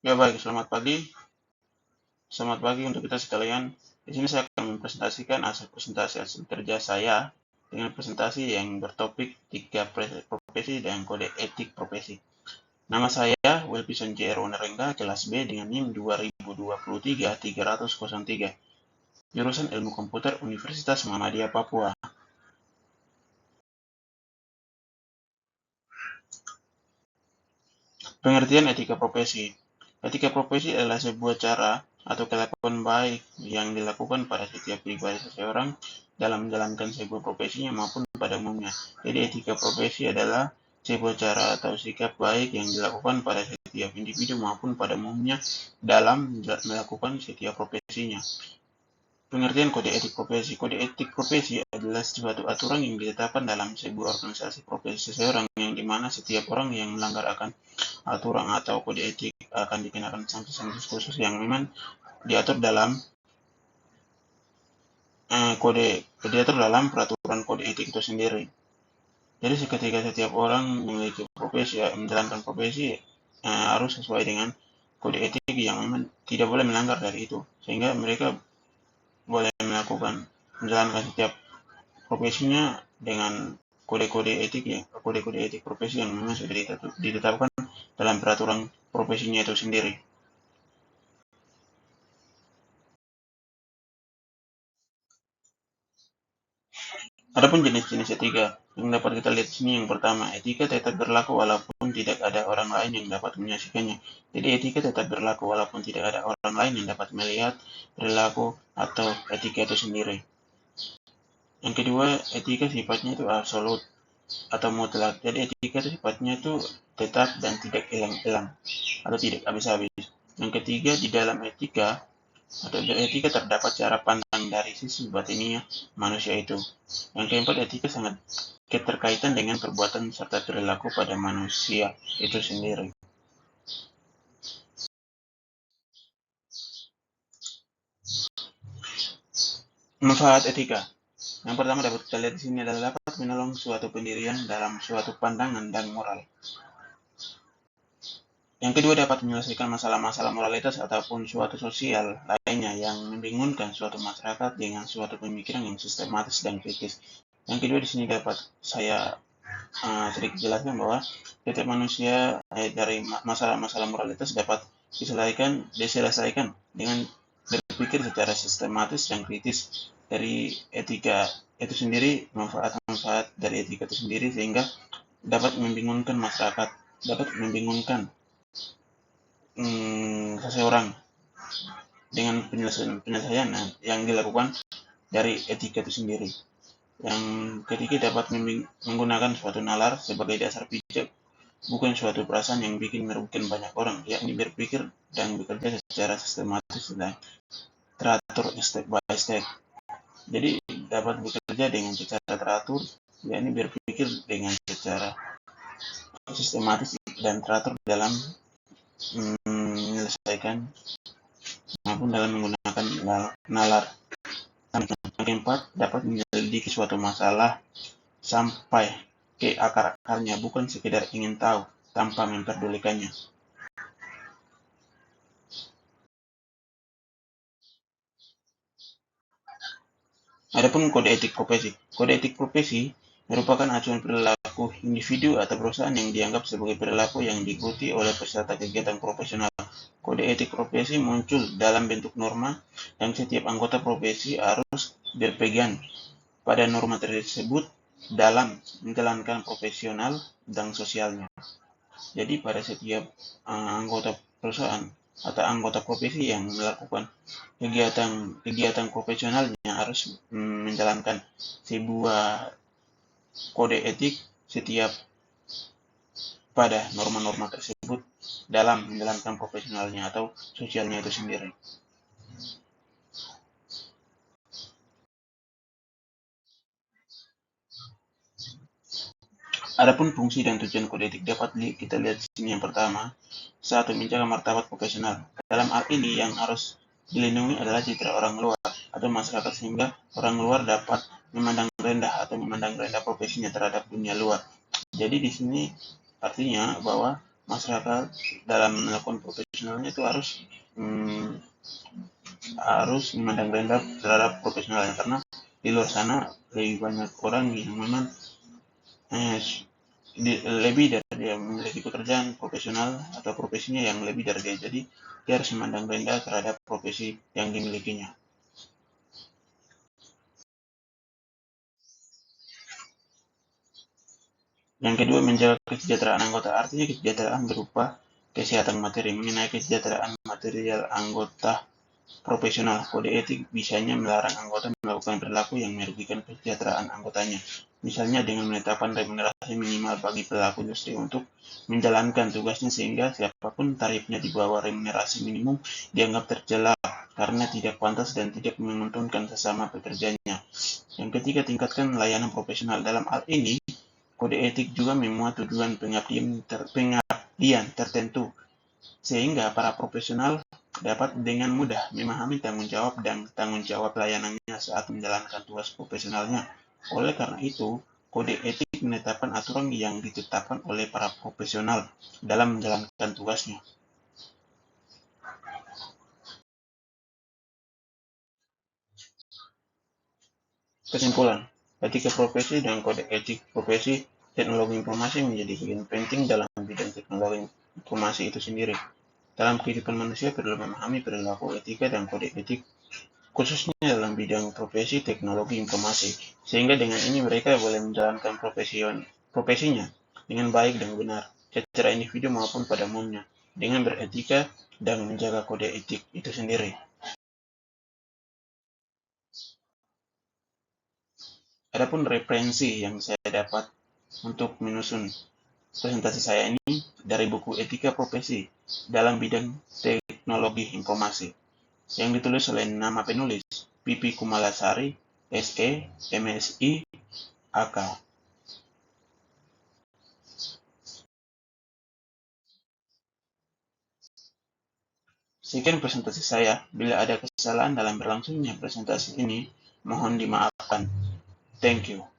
Ya baik, selamat pagi. Selamat pagi untuk kita sekalian. Di sini saya akan mempresentasikan hasil kerja saya dengan presentasi yang bertopik 3 profesi dan kode etik profesi. Nama saya Wilpison J. Erwinarengga, kelas B dengan NIM 2023-30003, jurusan Ilmu Komputer Universitas Muhammadiyah Papua. Pengertian etika profesi. Etika profesi adalah sebuah cara atau kelakuan baik yang dilakukan pada setiap pribadi seseorang dalam menjalankan sebuah profesinya maupun pada umumnya. Jadi etika profesi adalah sebuah cara atau sikap baik yang dilakukan pada setiap individu maupun pada umumnya dalam melakukan setiap profesinya. Pengertian kode etik profesi. Kode etik profesi adalah suatu aturan yang ditetapkan dalam sebuah organisasi profesi seseorang yang dimana setiap orang yang melanggar akan aturan atau kode etik akan dikenakan sanksi-sanksi khusus yang memang diatur dalam peraturan kode etik itu sendiri. Jadi ketika setiap orang memiliki profesi, menjalankan profesi harus sesuai dengan kode etik yang memang tidak boleh melanggar dari itu, sehingga mereka boleh menjalankan setiap profesinya dengan kode-kode etik ya, kode-kode etik profesi yang memang sudah ditetapkan dalam peraturan profesinya itu sendiri. Adapun jenis-jenis etika yang dapat kita lihat di sini, yang pertama, etika tetap berlaku walaupun tidak ada orang lain yang dapat menyaksikannya. Jadi etika tetap berlaku walaupun tidak ada orang lain yang dapat melihat perilaku atau etika itu sendiri. Yang kedua, etika sifatnya itu absolut atau mutlak. Jadi etika itu sifatnya itu tetap dan tidak hilang-hilang atau tidak habis-habis. Yang ketiga, di dalam etika atau beretika terdapat cara pandang dari sisi batinnya manusia itu. Yang keempat, etika sangat keterkaitan dengan perbuatan serta perilaku pada manusia itu sendiri. Manfaat etika. Yang pertama dapat kita lihat di sini adalah dapat menolong suatu pendirian dalam suatu pandangan dan moral. Yang kedua, dapat menyelesaikan masalah-masalah moralitas ataupun suatu sosial lainnya yang membingungkan suatu masyarakat dengan suatu pemikiran yang sistematis dan kritis. Yang kedua, di sini dapat saya sedikit jelaskan bahwa setiap manusia dari masalah-masalah moralitas dapat diselesaikan dengan berpikir secara sistematis dan kritis. Dari etika itu sendiri, manfaat-manfaat dari etika itu sendiri sehingga dapat membingungkan masyarakat, dapat membingungkan seseorang dengan penyelesaian yang dilakukan dari etika itu sendiri. Yang ketiga, dapat menggunakan suatu nalar sebagai dasar pijak, bukan suatu perasaan yang bikin merugikan banyak orang, yakni berpikir dan bekerja secara sistematis dan teratur step by step. Jadi dapat bekerja dengan secara teratur, yakni berpikir dengan secara sistematis dan teratur dalam menyelesaikan maupun dalam menggunakan nalar. Yang keempat, dapat menyelidiki suatu masalah sampai ke akar-akarnya, bukan sekedar ingin tahu tanpa memperdulikannya. Adapun kode etik profesi. Kode etik profesi merupakan acuan perilaku individu atau perusahaan yang dianggap sebagai perilaku yang diikuti oleh peserta kegiatan profesional. Kode etik profesi muncul dalam bentuk norma yang setiap anggota profesi harus berpegang pada norma tersebut dalam menjalankan profesional dan sosialnya. Jadi pada setiap anggota perusahaan atau anggota profesi yang melakukan kegiatan profesionalnya harus menjalankan sebuah kode etik setiap pada norma-norma tersebut dalam menjalankan profesionalnya atau sosialnya itu sendiri. Adapun fungsi dan tujuan kode etik dapat kita lihat di sini. Yang pertama, satu, menjaga martabat profesional. Dalam hal ini yang harus dilindungi adalah citra orang luar atau masyarakat sehingga orang luar dapat memandang rendah profesinya terhadap dunia luar. Jadi di sini artinya bahwa masyarakat dalam melakukan profesionalnya itu harus memandang rendah terhadap profesionalnya, karena di luar sana lebih banyak orang yang memang lebih dari dia memiliki pekerjaan profesional atau profesinya yang lebih dari dia, jadi dia harus memandang rendah terhadap profesi yang dimilikinya. Yang kedua, menjaga kesejahteraan anggota. Artinya kesejahteraan berupa kesehatan materi. Mengenai kesejahteraan material anggota profesional, kode etik bisanya melarang anggota melakukan perilaku yang merugikan kesejahteraan anggotanya. Misalnya dengan menetapkan remunerasi minimal bagi pelaku industri untuk menjalankan tugasnya, sehingga siapapun tarifnya di bawah remunerasi minimum dianggap tercela karena tidak pantas dan tidak menguntungkan sesama pekerjanya. Yang ketiga, tingkatkan layanan profesional. Dalam hal ini, kode etik juga memuat tujuan pengabdian tertentu, sehingga para profesional dapat dengan mudah memahami tanggung jawab dan tanggung jawab layanannya saat menjalankan tugas profesionalnya. Oleh karena itu, kode etik menetapkan aturan yang ditetapkan oleh para profesional dalam menjalankan tugasnya. Kesimpulan, etika profesi dan kode etik profesi teknologi informasi menjadi bagian penting dalam bidang teknologi informasi itu sendiri. Dalam kehidupan manusia perlu memahami perilaku, etika, dan kode etik, khususnya dalam bidang profesi teknologi informasi, sehingga dengan ini mereka boleh menjalankan profesinya dengan baik dan benar, secara individu maupun pada umumnya, dengan beretika dan menjaga kode etik itu sendiri. Adapun referensi yang saya dapat untuk menyusun presentasi saya ini dari buku Etika Profesi dalam Bidang Teknologi Informasi yang ditulis oleh nama penulis Pipi Kumalasari, SE, MSI, AK. Sekian presentasi saya. Bila ada kesalahan dalam berlangsungnya presentasi ini, mohon dimaafkan. Thank you.